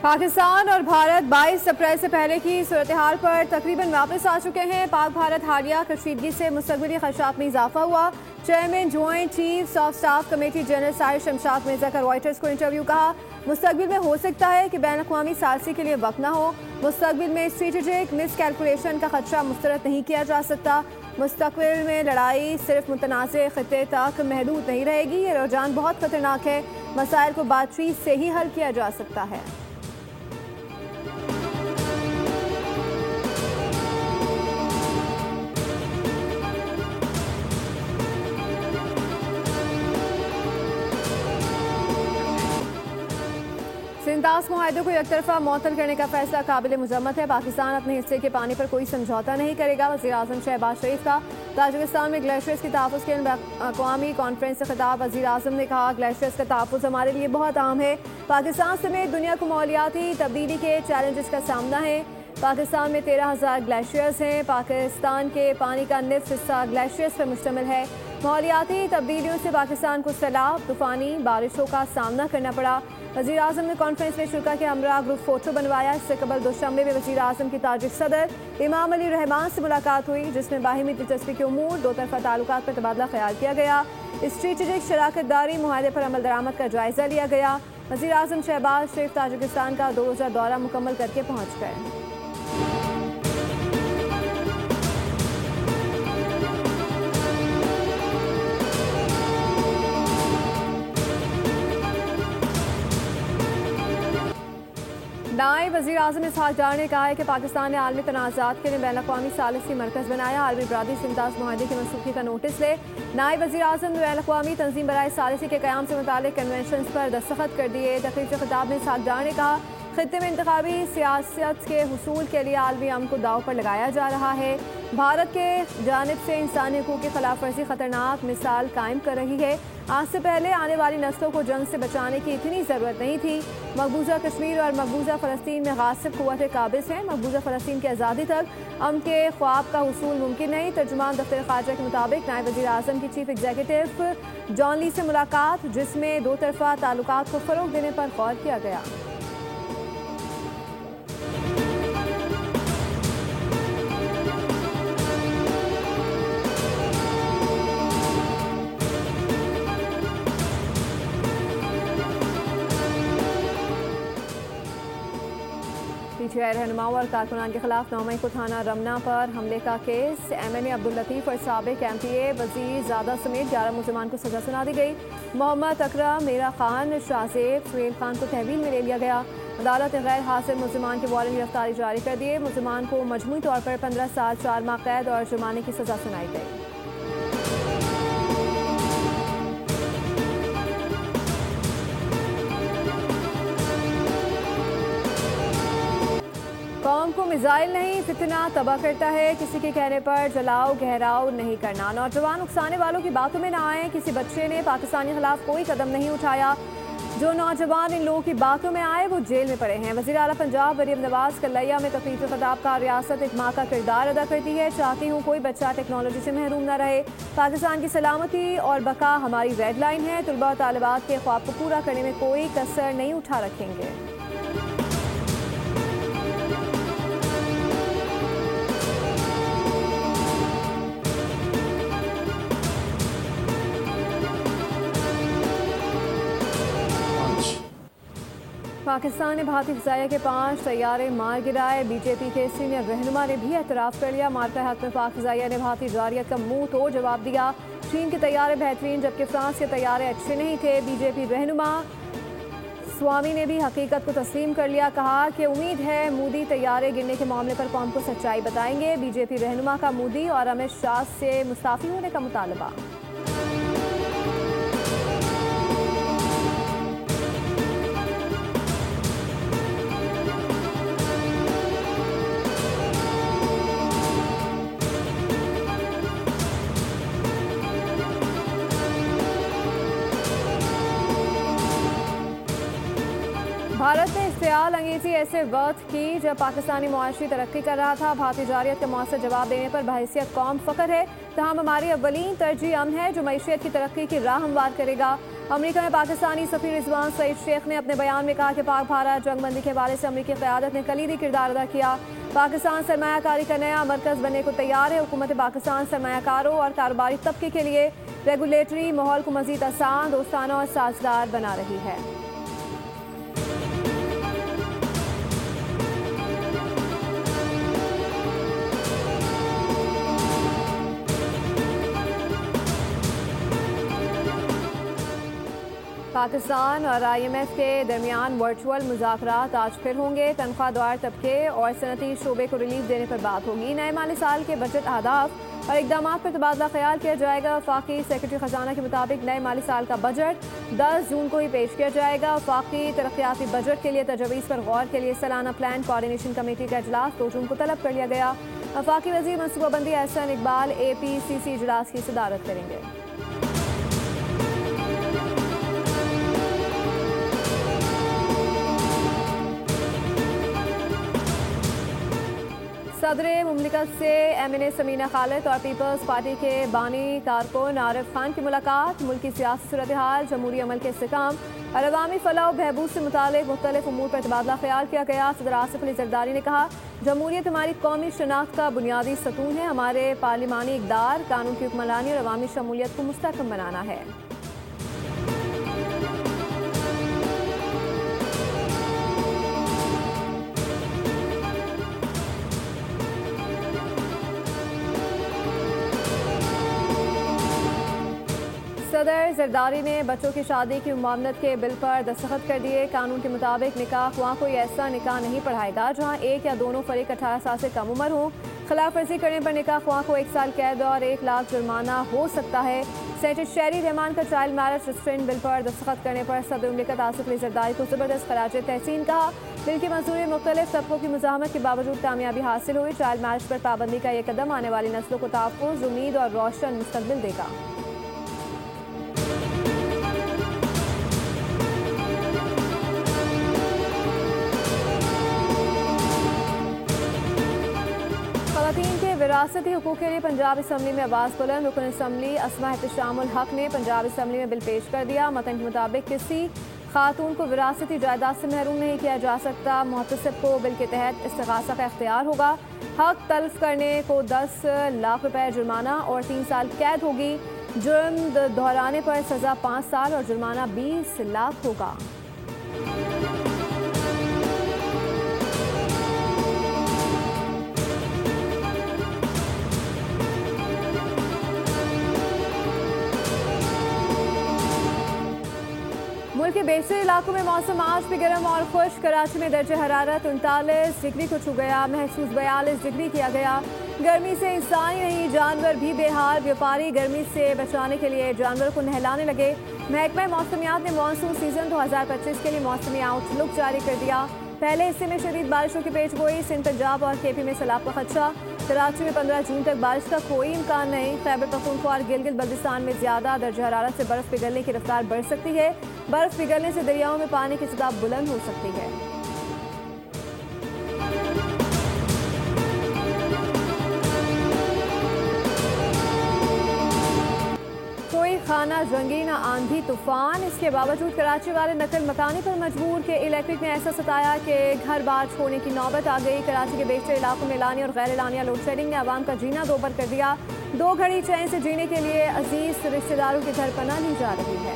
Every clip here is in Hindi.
पाकिस्तान और भारत 22 अप्रैल से पहले की सूरत हाल पर तकरीबन वापस आ चुके हैं। पाक भारत हालिया कशीदगी से मुस्तकबिली खदशात में इजाफा हुआ। Chairman joint chiefs of staff committee general Sahir Shamshad Mirza का रॉयटर्स को इंटरव्यू। कहा, मुस्तकबिल में हो सकता है कि बैन अक़वामी सालसी के लिए वक्त न हो। मुस्तकबिल में स्ट्रेटेजिक मिस कैलकुलेशन का खदशा मुस्तरद नहीं किया जा सकता। मुस्तकबिल में लड़ाई सिर्फ मुतनाज़ ख़ित्ते तक महदूद नहीं रहेगी। ये रुझान बहुत खतरनाक है। मसाइल को बातचीत से ही हल किया जा सकता है। सिंतास मुआहदे को एक तरफा मुअत्तल करने का फैसला काबिल मजम्मत है। पाकिस्तान अपने हिस्से के पानी पर कोई समझौता नहीं करेगा। वज़ीर-ए-आज़म शहबाज शरीफ का ताजिकिस्तान में ग्लेशियर्स की तहफ़्फ़ुज़ के अक़वामी कॉन्फ्रेंस से खिताब। वज़ीर-ए-आज़म ने कहा, ग्लेशियर्स का तहफ़्फ़ुज़ हमारे लिए बहुत अहम है। पाकिस्तान समेत दुनिया को माहौलियाती तब्दीली के चैलेंजेस का सामना है। पाकिस्तान में 13,000 ग्लेशियर्स हैं। पाकिस्तान के पानी का निस्फ़ हिस्सा ग्लेशियर्स पर मुश्तमिल है। माहौलियाती तब्दीलियों से पाकिस्तान को सैलाब, तूफ़ानी बारिशों का सामना करना पड़ा। वज़ीर-ए-आज़म ने कॉन्फ्रेंस में शुरा के हमरा ग्रुप फोटो बनवाया। इससे कबल दोशंबे में वज़ीर-ए-आज़म की ताजिक सदर इमाम अली रहमान से मुलाकात हुई, जिसमें बाहिमी दिलचस्पी के उमूर, दो तरफ़ा ताल्लुकात पर तबादला ख्याल किया गया। स्ट्रेटेजिक शराकत दारी मुआहदे पर अमल दरामद का जायज़ा लिया गया। वज़ीर-ए-आज़म शहबाज शरीफ ताजिकिस्तान का 2 रोज़ा दौरा मुकम्मल करके पहुँच गए। नायब वज़ीर-ए-आज़म इसहाक़ डार ने कहा है कि पाकिस्तान ने आलमी तनाज़ात के लिए बैन अक़वामी सालिसी मरकज़ बनाया। आलमी बरादरी सिंतास मुआहदे की मनसूखी का नोटिस ले। नायब वज़ीर-ए-आज़म ने बैन अक़वामी तंज़ीम बराए सालिसी के क़याम से मुताल्लिक़ कन्वेंशन पर दस्तखत कर दिए। तक़रीर से खिताब में इसहाक़ डार ने कहा, ख़ित्ते में इंतख़ाबी सियासत के हुसूल के लिए आलमी अमन को दाव पर लगाया जा रहा है। भारत के जानिब से इंसानी हकूक़ की खिलाफ वर्जी ख़तरनाक मिसाल कायम कर रही है। आज से पहले आने वाली नस्लों को जंग से बचाने की इतनी ज़रूरत नहीं थी। मकबूजा कश्मीर और मकबूजा फ़लस्तीन में गासिब क़ुव्वतें काबिज़ हैं। मकबूजा फ़लस्तीन की आज़ादी तक अमन के ख्वाब का हुसूल मुमकिन नहीं। तर्जुमान दफ्तर ख़ारजा के मुताबिक नायब वज़ीर-ए-आज़म की चीफ एग्जीक्यूटिव जॉन ली से मुलाकात, जिसमें दो तरफ़ा ताल्लुकात को फ़रोग़ देने पर गौर किया गया। पीटीआई रहनुमाओं और कारकुनान के खिलाफ 9 मई को थाना रमना पर हमले का केस। MNA अब्दुल लतीफ़ और साबिक़ MPA वज़ीर ज़ादा समेत 11 मुलज़मान को सज़ा सुना दी गई। मोहम्मद अकरम, मीरा खान, शाहज़ेब, सुहेल खान को तहवील में ले लिया गया। अदालत ने गैर हासिल मुलज़मान के वारंट गिरफ्तारी जारी कर दिए। मुलज़मान को मजमूई तौर पर 15 साल 4 माह कैद और जुर्माने की सज़ा सुनाई गई। कौम को मिसाइल नहीं फितना तबाह करता है। किसी के कहने पर जलाओ गहराओ नहीं करना। नौजवान उकसाने वालों की बातों में ना आए। किसी बच्चे ने पाकिस्तान के खिलाफ कोई कदम नहीं उठाया। जो नौजवान इन लोगों की बातों में आए वो जेल में पड़े हैं। वज़ीर आला पंजाब मरियम नवाज कलैया में तकरीर से खिताब का, रियासत एक माँ का किरदार अदा करती है। चाहती हूँ कोई बच्चा टेक्नोलॉजी से महरूम न रहे। पाकिस्तान की सलामती और बका हमारी रेड लाइन है। तलबा और तालिबात के ख्वाब को पूरा करने में कोई कसर नहीं उठा रखेंगे। पाकिस्तान ने भारतीय फ़िज़ाइया के 5 तैयारे मार गिराए। बीजेपी के सीनियर रहनुमा ने भी एतराफ़ कर लिया। मार्का हक में पाक फ़िज़ाइया ने भारतीय जारियत का मुंह तोड़ जवाब दिया। चीन के तैयारे बेहतरीन जबकि फ्रांस के तैयारे अच्छे नहीं थे। बीजेपी रहनुमा स्वामी ने भी हकीकत को तस्लीम कर लिया। कहा कि उम्मीद है मोदी तैयारे गिरने के मामले पर कौम को सच्चाई बताएंगे। बीजेपी रहनुमा का मोदी और अमित शाह से मुस्ताफ़ी होने का मुतालबा। भारत ने इश्तियाल अंगेज़ी ऐसे वक्त की जब पाकिस्तानी मुआशी तरक्की कर रहा था। भारतीय जारियत का मौसर जवाब देने पर बहैसियत कौम फ़ख्र है। तमाम हमारी अव्वलीन तरजीह अमन है जो मईशत की तरक्की की राह हमवार करेगा। अमेरिका में पाकिस्तानी सफीर रिजवान सईद शेख ने अपने बयान में कहा कि पाक भारत जंगबंदी के हवाले से अमेरिकी क़यादत ने कलीदी किरदार अदा किया। पाकिस्तान सरमायाकारी का नया मरकज़ बनने को तैयार है। हुकूमत पाकिस्तान सरमायाकारों और कारोबारी तबके के लिए रेगुलेटरी माहौल को मज़ीद आसान, दोस्ताना और साजगार बना रही है। पाकिस्तान और IMF के दरमियान वर्चुअल मुज़ाकरात आज फिर होंगे। तनख्वाहदार तबके और सनती शोबे को रिलीफ देने पर बात होगी। नए माली साल के बजट अहदाफ और इकदाम पर तबादला ख्याल किया जाएगा। वफाकी सेक्रेटरी खजाना के मुताबिक नए माली साल का बजट 10 जून को ही पेश किया जाएगा। वफाकी तरक्याती बजट के लिए तजवीज़ पर गौर के लिए सालाना प्लान कोऑर्डिनेशन कमेटी का इजलास 2 जून को तलब कर लिया गया। वफाकी वज़ीर मनसूबाबंदी एहसन इकबाल APCC इजलास की सदारत करेंगे। सदर मुमलिकत से MNA समीना खालिद और पीपल्स पार्टी के बानी कारकुन आरिफ खान की मुलाकात। मुल्की सियासी सूरत हाल, जमहूरी अमल के इस्तेकाम और अवामी फलाह बहबूद से मुतालिक मुख्तलिफ उमूर पर तबादला ख्याल किया गया। सदर आसिफ अली जरदारी ने कहा, जमहूरियत हमारी कौमी शनाख्त का बुनियादी सतून है। हमारे पार्लिमानी इक़दार, कानून की हुक्मरानी और अवामी शमूलियत को मुस्तहकम बनाना है। सदर जरदारी ने बच्चों की शादी की मुमानत के बिल पर दस्तखत कर दिए। कानून के मुताबिक निकाह ख्वाह कोई ऐसा निकाह नहीं पढ़ाएगा जहां एक या दोनों फरीक 18 साल से कम उम्र हो। खिलाफ वर्जी करने पर निकाह ख्वाह को 1 साल कैद और 1 लाख जुर्माना हो सकता है। सेनेटर शहरी रहमान का चाइल्ड मैरिज रिस्ट्रेंट बिल पर दस्तखत करने पर सदर मुमलिकत आसिफ अली जरदारी को जबरदस्त खराज तहसीन कहा। बिल की मंजूरी मुख्तलिफ तबकों की मुज़ाहमत के बावजूद कामयाबी हासिल हुई। चाइल्ड मैरिज पर पाबंदी का यह कदम आने वाली नस्लों को तहफ़्फ़ुज़, उम्मीद और रोशन मुस्तक़बिल देगा। ख़वातीन के विरासती हुकूक़ के लिए पंजाब असम्बली में आवाज़ बुलंद। रुकन असम्बली अस्मा एहतशामुल हक ने पंजाब असम्बली में बिल पेश कर दिया। मतन के मुताबिक किसी खातून को विरासती जायदाद से महरूम नहीं किया जा सकता। मुहतसिब को बिल के तहत इस्तिग़ासा का इख्तियार होगा। हक तल्फ करने को 10 लाख रुपए जुर्माना और 3 साल कैद होगी। जुर्म दोहराने पर सज़ा 5 साल और जुर्माना 20 लाख होगा। मुल्क के बेशतर इलाकों में मौसम आज भी गर्म और खुश्क। कराची में दर्जे हरारत 39 डिग्री को छू गया। महसूस 42 डिग्री किया गया। गर्मी से इंसान ही नहीं, जानवर भी बेहाल। व्यापारी गर्मी से बचाने के लिए जानवरों को नहलाने लगे। महकमा मौसमियात ने मानसून सीजन 2025 के लिए मौसमी आउटलुक जारी कर दिया। पहले हिस्से में शदीद बारिशों की पेश गोई। सिंध, पंजाब और KP में सैलाब का खदशा। कराची में 15 जून तक बारिश का कोई इम्कान नहीं। खैबर पख्तूनख्वा और गिलगित बल्तिस्तान में ज्यादा दर्जा हरारत से बर्फ पिघलने की रफ्तार बढ़ सकती है। बर्फ पिघलने से दरियाओं में पानी की सतह बुलंद हो सकती है। कोई खाना जंगी न आंधी तूफान, इसके बावजूद कराची वाले नकल मकानी पर मजबूर के इलेक्ट्रिक ने ऐसा सताया कि घर बार छोड़ने की नौबत आ गई। कराची के बेशतर इलाकों में लानी और गैर लानिया लोड शेडिंग ने आवाम का जीना दोबर कर दिया। 2 घड़ी चैन से जीने के लिए अजीज रिश्तेदारों के घर पनाह ली जा रही है।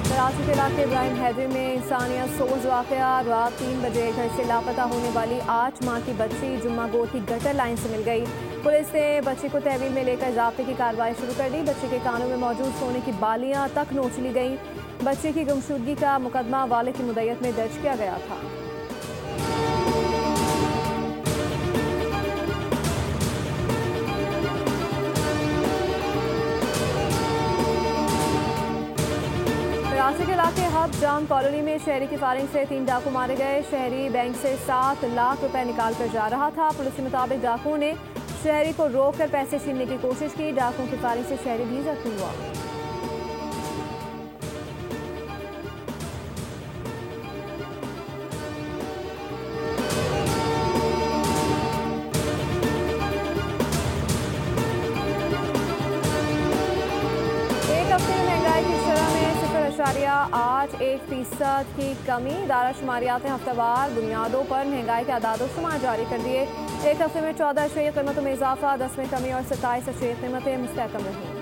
कराची के इलाके इब्राहिम हैदरी में इंसानियत सोज वाक़या। रात 3 बजे घर से लापता होने वाली 8 माह की बच्ची जुम्मा गोर की गटर लाइन से मिल गई। पुलिस ने बच्ची को तहवील में लेकर ज़ाब्ते की कार्रवाई शुरू कर दी। बच्ची के कानों में मौजूद सोने की बालियां तक नोच ली गई। बच्ची की गुमशुदगी का मुकदमा वाले की मुद्दत में दर्ज किया गया था। कराची के इलाके हब जाम कॉलोनी में शहरी की फायरिंग से 3 डाकू मारे गए। शहरी बैंक से 7 लाख रुपए निकाल कर जा रहा था। पुलिस के मुताबिक डाकुओं ने शहरी को रोककर पैसे छीनने की कोशिश की। डाकुओं की फायरिंग से शहरी भी जख्मी हुआ। 0.8 की कमी। इदारा शुमारियात ने हफ्तावार बुनियादों पर महंगाई के आदाद शुमार जारी कर दिए। एक हफ्ते में 14 अशरिया कीमतों में इजाफा, 10 में कमी और 27 अशरिया कीमतें मुस्तहकम रहीं।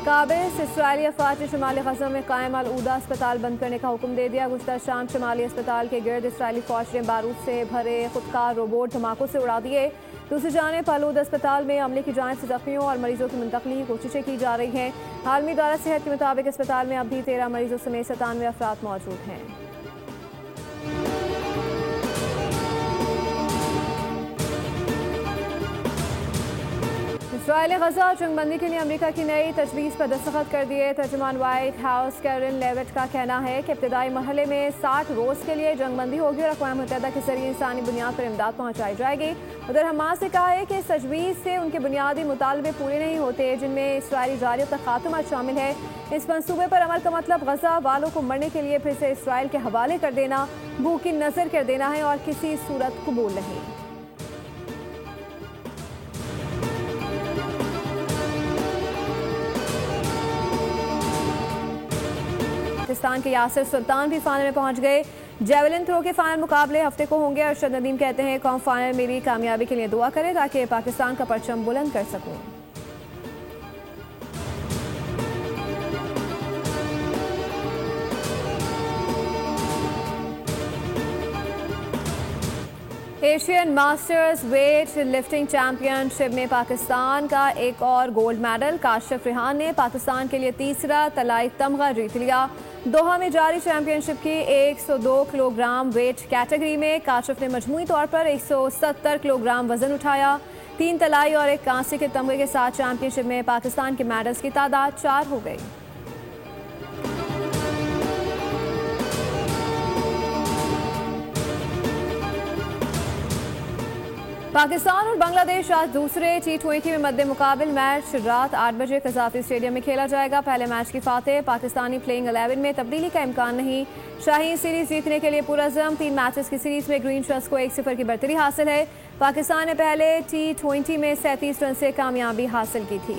काबिज इसराइली अफवाज ने शुमाली गजा में कायम अल-ऊदा अस्पताल बंद करने का हुक्म दे दिया। गुज़श्ता शाम शुमाली अस्पताल के गिर्द इसराइली फौज ने बारूद से भरे खुदकार रोबोट धमाकों से उड़ा दिए। दूसरी जानिब अल-ऊदा अस्पताल में अमले की जानिब से जख्मियों और मरीजों की मुंतकली की कोशिशें की जा रही हैं। आलमी इदारा सेहत के मुताबिक अस्पताल में अब भी 13 मरीजों समेत 97 अफराद मौजूद हैं। इसराइल गजा जंगबंदी के लिए अमेरिका की नई तजवीज़ पर दस्तखत कर दिए। तर्जुमान व्हाइट हाउस कैरन लेविट का कहना है कि इब्तदाई मरहले में 60 रोज़ के लिए जंगबंदी होगी और अक़वाम मुत्तहिदा के जरिए इंसानी बुनियाद पर इमदाद पहुँचाई जाएगी। उधर हमास ने कहा है कि इस तजवीज़ से उनके बुनियादी मुतालबे पूरे नहीं होते, जिनमें इसराइली जारियों का खात्मा शामिल है। इस मंसूबे पर अमल का मतलब गजा वालों को मरने के लिए फिर से इसराइल के हवाले कर देना, भूखी नजर कर देना है और किसी सूरत कबूल नहीं। पाकिस्तान के यासिर सुल्तान भी फाइनल में पहुंच गए। जेवलिन थ्रो के फाइनल मुकाबले हफ्ते को होंगे। अरशद नदीम कहते हैं कौम फाइनल मेरी कामयाबी के लिए दुआ करें ताकि पाकिस्तान का परचम बुलंद कर सकूं। Asian masters weight lifting championship में पाकिस्तान का एक और गोल्ड मेडल। काशिफ रेहान ने पाकिस्तान के लिए तीसरा तलाई तमगा जीत लिया। दोहा में जारी चैंपियनशिप की 102 किलोग्राम वेट कैटेगरी में काशिफ ने मजमूई तौर पर 170 किलोग्राम वजन उठाया। 3 तलाई और 1 कांसे के तमगे के साथ चैंपियनशिप में पाकिस्तान के मेडल्स की तादाद 4 हो गई। पाकिस्तान और बांग्लादेश आज दूसरे T20 में मद्दे मुकाबिल मैच रात 8 बजे कज़ाफ़ी स्टेडियम में खेला जाएगा। पहले मैच की फातेह पाकिस्तानी प्लेइंग 11 में तब्दीली का इम्कान नहीं। शाहीन सीरीज जीतने के लिए पुरअज़म। 3 मैचेस की सीरीज में ग्रीन शर्ट्स को 1-0 की बढ़तरी हासिल है। पाकिस्तान ने पहले T20 में 37 रन से कामयाबी हासिल की थी।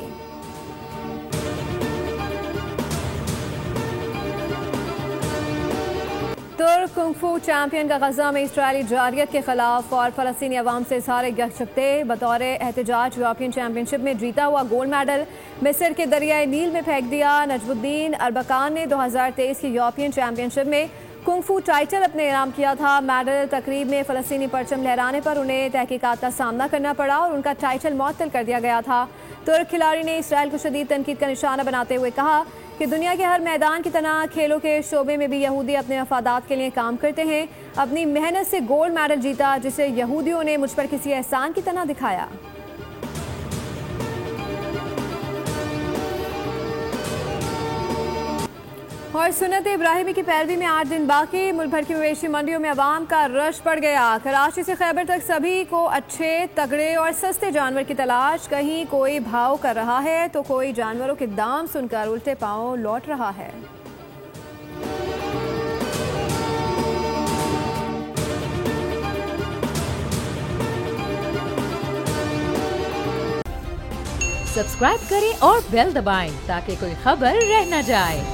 तुर्क कुंग-फू चैंपियन का गजा में इसराइली जारियत के खिलाफ और फलस्तीनी अवाम से इजहार यकजहती बतौर एहतजाज यूरोपियन चैंपियनशिप में जीता हुआ गोल्ड मेडल मिस्र के दरियाए नील में फेंक दिया। नजमुद्दीन अरबकान ने 2023 की यूरोपियन चैंपियनशिप में कुंग-फू टाइटल अपने इनाम किया था। मेडल तकरीब में फलस्तीनी परचम लहराने पर उन्हें तहकीकात का सामना करना पड़ा और उनका टाइटल मुअत्तल कर दिया गया था। तुर्क खिलाड़ी ने इसराइल को शदीद तनकीद का निशाना बनाते हुए कहा कि दुनिया के हर मैदान की तरह खेलों के शोबे में भी यहूदी अपने मफादात के लिए काम करते हैं। अपनी मेहनत से गोल्ड मेडल जीता, जिसे यहूदियों ने मुझ पर किसी एहसान की तरह दिखाया। और सुन्नत इब्राहिमी की पैरवी में 8 दिन बाकी। मुल्क भर की मवेशी मंडियों में अवाम का रश पड़ गया। कराची से खैबर तक सभी को अच्छे, तगड़े और सस्ते जानवर की तलाश। कहीं कोई भाव कर रहा है तो कोई जानवरों के दाम सुनकर उल्टे पांव लौट रहा है। सब्सक्राइब करें और बेल दबाएं ताकि कोई खबर रह न जाए।